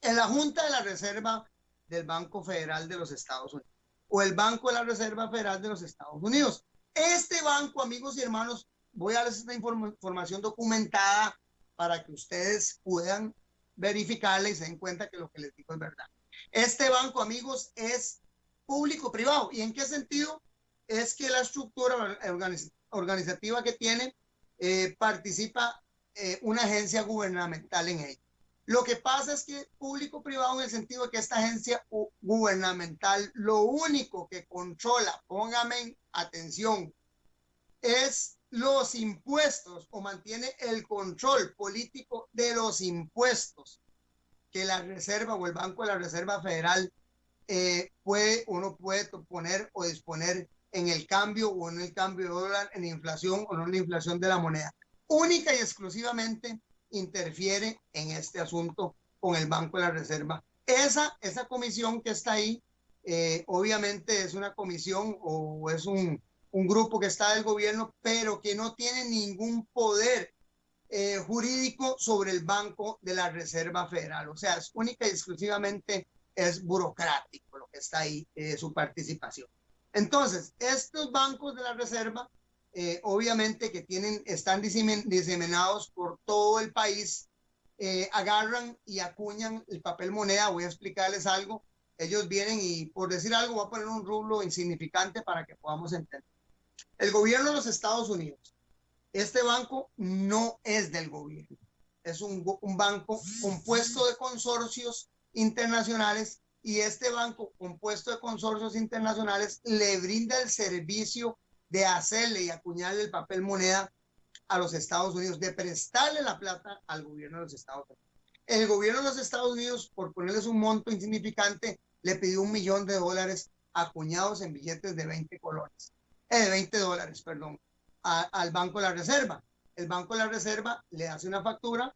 En la Junta de la Reserva del Banco Federal de los Estados Unidos, o el Banco de la Reserva Federal de los Estados Unidos. Este banco, amigos y hermanos, voy a darles esta información documentada para que ustedes puedan verificarla y se den cuenta que lo que les digo es verdad. Este banco, amigos, es público-privado. ¿Y en qué sentido? Es que la estructura organizativa que tiene participa una agencia gubernamental en ella. Lo que pasa es que público-privado en el sentido de que esta agencia gubernamental lo único que controla, póngame atención, es los impuestos, o mantiene el control político de los impuestos que la Reserva o el Banco de la Reserva Federal uno puede poner o disponer en el cambio o en el cambio de dólar, en la inflación o no en la inflación de la moneda. Única y exclusivamente interfiere en este asunto con el Banco de la Reserva. Esa comisión que está ahí, obviamente es una comisión o es un grupo que está del gobierno, pero que no tiene ningún poder jurídico sobre el Banco de la Reserva Federal. O sea, es única y exclusivamente es burocrático lo que está ahí, su participación. Entonces, estos bancos de la Reserva, obviamente que están diseminados por todo el país, agarran y acuñan el papel moneda. Voy a explicarles algo. Ellos vienen y, por decir algo, voy a poner un rublo insignificante para que podamos entender. El gobierno de los Estados Unidos, este banco no es del gobierno. Es un banco compuesto de consorcios internacionales, y este banco compuesto de consorcios internacionales le brinda el servicio de hacerle y acuñarle el papel moneda a los Estados Unidos, de prestarle la plata al gobierno de los Estados Unidos. El gobierno de los Estados Unidos, por ponerles un monto insignificante, le pidió $1 millón acuñados en billetes de 20 dólares, perdón, al Banco de la Reserva. El Banco de la Reserva le hace una factura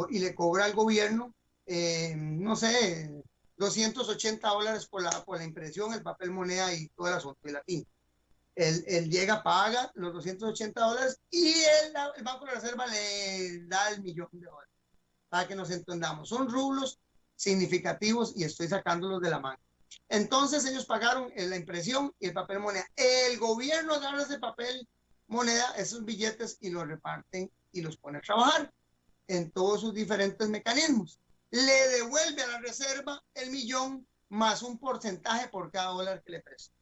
y le cobra al gobierno, no sé, $280 por la impresión, el papel moneda y todo el asunto y la tinta. Él llega, paga los $280 y el Banco de la Reserva le da el $1 millón, para que nos entendamos. Son rublos significativos y estoy sacándolos de la mano. Entonces ellos pagaron la impresión y el papel moneda. El gobierno agarra ese papel moneda, esos billetes, y los reparten y los pone a trabajar en todos sus diferentes mecanismos. Le devuelve a la Reserva el $1 millón más un porcentaje por cada dólar que le presta.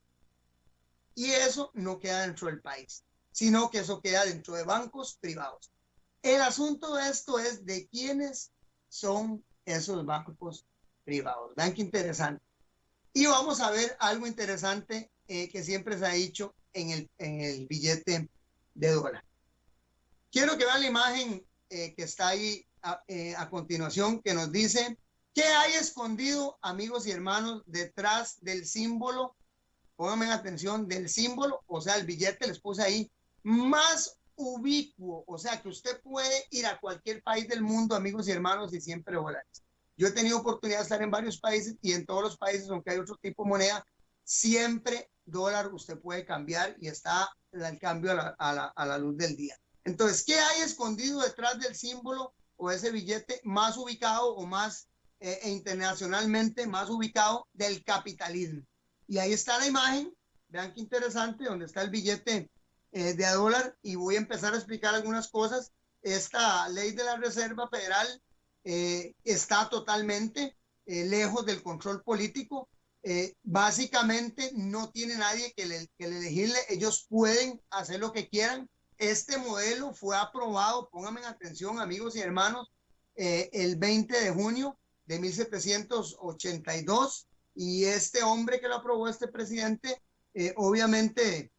Y eso no queda dentro del país, sino que eso queda dentro de bancos privados. El asunto de esto es de quiénes son esos bancos privados. Vean qué interesante. Y vamos a ver algo interesante que siempre se ha dicho en el billete de dólar. Quiero que vean la imagen que está ahí a continuación, que nos dice qué hay escondido, amigos y hermanos, detrás del símbolo. Pónganme atención, del símbolo, o sea, el billete les puse ahí, más ubicuo, o sea, que usted puede ir a cualquier país del mundo, amigos y hermanos, y siempre dólares. Yo he tenido oportunidad de estar en varios países, y en todos los países, aunque hay otro tipo de moneda, siempre dólar usted puede cambiar y está el cambio a la luz del día. Entonces, ¿qué hay escondido detrás del símbolo o ese billete más ubicado o más internacionalmente más ubicado del capitalismo? Y ahí está la imagen, vean qué interesante, donde está el billete de a dólar, y voy a empezar a explicar algunas cosas. Esta ley de la Reserva Federal está totalmente lejos del control político. Básicamente no tiene nadie que le elegirle, ellos pueden hacer lo que quieran. Este modelo fue aprobado, pónganme en atención amigos y hermanos, el 20 de junio de 1782, y este hombre que lo aprobó, este presidente, obviamente,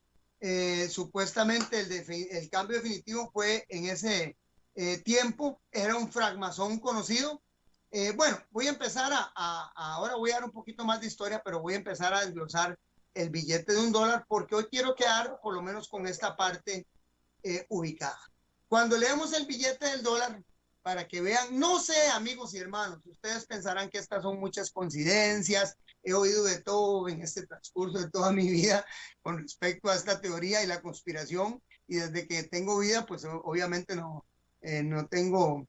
supuestamente el cambio definitivo fue en ese tiempo, era un francmasón conocido. Bueno, voy a empezar ahora voy a dar un poquito más de historia, pero voy a empezar a desglosar el billete de $1 porque hoy quiero quedar por lo menos con esta parte ubicada. Cuando leemos el billete del $1, para que vean, no sé, amigos y hermanos, ustedes pensarán que estas son muchas coincidencias, he oído de todo en este transcurso de toda mi vida con respecto a esta teoría y la conspiración, y desde que tengo vida, pues obviamente no tengo,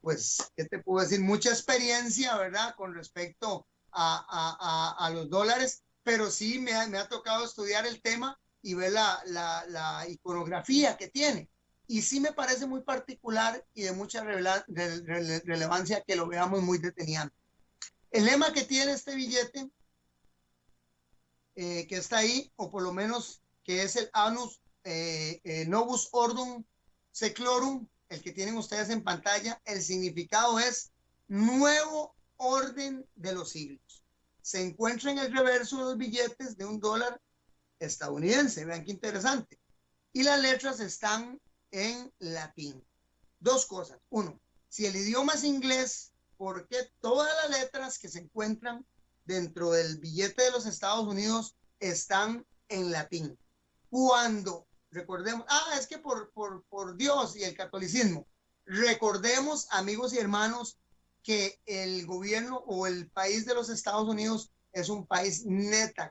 pues, ¿qué te puedo decir? Mucha experiencia, ¿verdad? Con respecto a los dólares, pero sí me ha tocado estudiar el tema y ver la iconografía que tiene. Y sí me parece muy particular y de mucha relevancia que lo veamos muy detenidamente. El lema que tiene este billete, que está ahí, o por lo menos que es el Annus Novus Ordum Seclorum, el que tienen ustedes en pantalla, el significado es nuevo orden de los siglos. Se encuentra en el reverso de los billetes de $1 estadounidense. Vean qué interesante. Y las letras están en latín. Dos cosas. Uno, si el idioma es inglés, ¿por qué todas las letras que se encuentran dentro del billete de los Estados Unidos están en latín? Cuando recordemos, es que por Dios y el catolicismo, recordemos, amigos y hermanos, que el gobierno o el país de los Estados Unidos es un país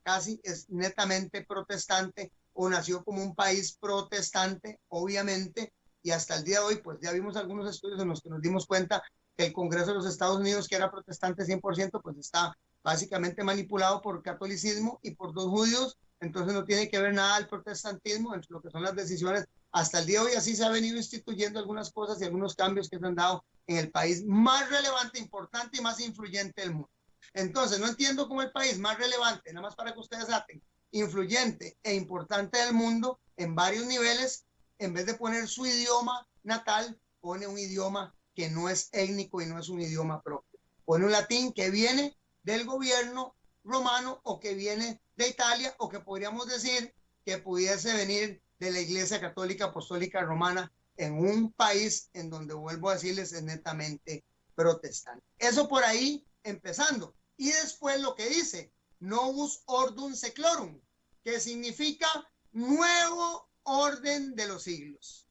casi es netamente protestante, o nació como un país protestante, obviamente, y hasta el día de hoy, pues ya vimos algunos estudios en los que nos dimos cuenta que el Congreso de los Estados Unidos, que era protestante 100%, pues está básicamente manipulado por catolicismo y por dos judíos, entonces no tiene que ver nada el protestantismo entre lo que son las decisiones. Hasta el día de hoy así se ha venido instituyendo algunas cosas y algunos cambios que se han dado en el país más relevante, importante y más influyente del mundo. Entonces, no entiendo cómo el país más relevante, nada más para que ustedes aten, influyente e importante del mundo en varios niveles, en vez de poner su idioma natal, pone un idioma que no es étnico y no es un idioma propio. Pone un latín que viene del gobierno romano o que viene de Italia, o que podríamos decir que pudiese venir de la Iglesia Católica Apostólica Romana, en un país en donde, vuelvo a decirles, es netamente protestante. Eso por ahí empezando. Y después lo que dice Novus Ordum Seclorum, que significa nuevo orden de los siglos.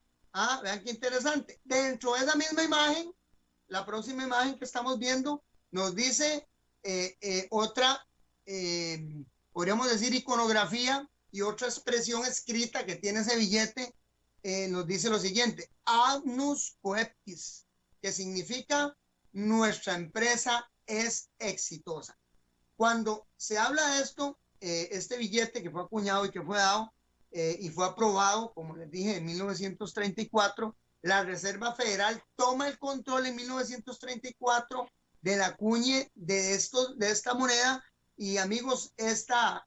Vean qué interesante. Dentro de esa misma imagen, la próxima imagen que estamos viendo nos dice otra, podríamos decir, iconografía y otra expresión escrita que tiene ese billete. Nos dice lo siguiente: Annus Coeptis, que significa nuestra empresa es exitosa. Cuando se habla de esto, este billete que fue acuñado y que fue dado y fue aprobado, como les dije, en 1934, la Reserva Federal toma el control en 1934 del acuñe de esta moneda. Y amigos, esta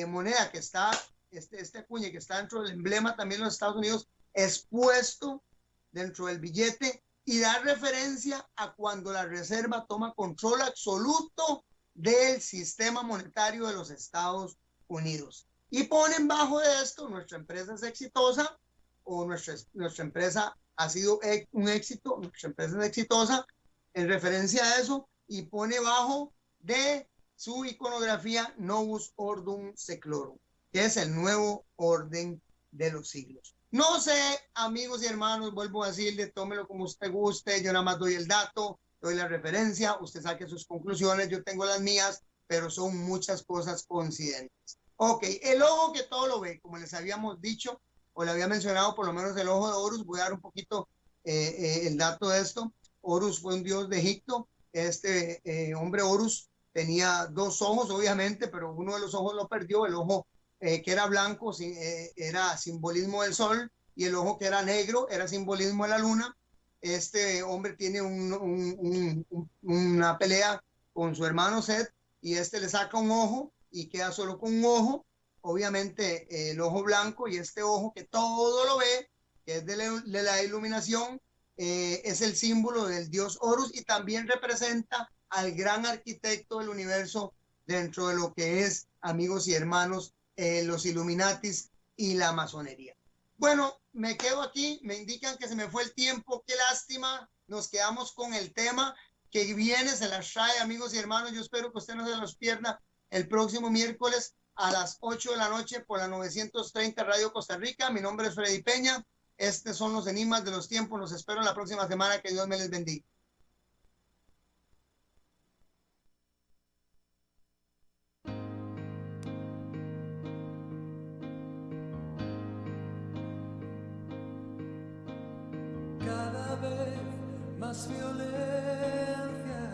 moneda que está, este acuñe que está dentro del emblema también de los Estados Unidos, es puesto dentro del billete y da referencia a cuando la Reserva toma control absoluto del sistema monetario de los Estados Unidos. Y ponen bajo de esto: nuestra empresa es exitosa, o nuestra empresa ha sido un éxito, nuestra empresa es exitosa, en referencia a eso, y pone bajo de su iconografía Novus Ordum Seclorum, que es el nuevo orden de los siglos. No sé, amigos y hermanos, vuelvo a decirle, tómelo como usted guste, yo nada más doy el dato, doy la referencia, usted saque sus conclusiones, yo tengo las mías, pero son muchas cosas coincidentes. Ok, el ojo que todo lo ve, como les habíamos dicho, o le había mencionado, por lo menos el ojo de Horus. Voy a dar un poquito el dato de esto. Horus fue un dios de Egipto. Este hombre Horus tenía dos ojos, obviamente, pero uno de los ojos lo perdió. El ojo que era blanco era simbolismo del sol, y el ojo que era negro era simbolismo de la luna. Este hombre tiene una pelea con su hermano Set, y este le saca un ojo y queda solo con un ojo, obviamente el ojo blanco, y este ojo que todo lo ve, que es de la iluminación, es el símbolo del dios Horus y también representa al gran arquitecto del universo dentro de lo que es, amigos y hermanos, los Illuminatis y la masonería. Bueno, me quedo aquí, me indican que se me fue el tiempo, qué lástima, nos quedamos con el tema que viene, se las trae, amigos y hermanos, yo espero que usted no se los pierda el próximo miércoles a las 8 de la noche por la 930 Radio Costa Rica. Mi nombre es Freddy Peña, estos son los enigmas de los tiempos, los espero la próxima semana, que Dios me les bendiga. Cada vez más violencia,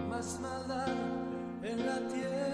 más maldad en la tierra.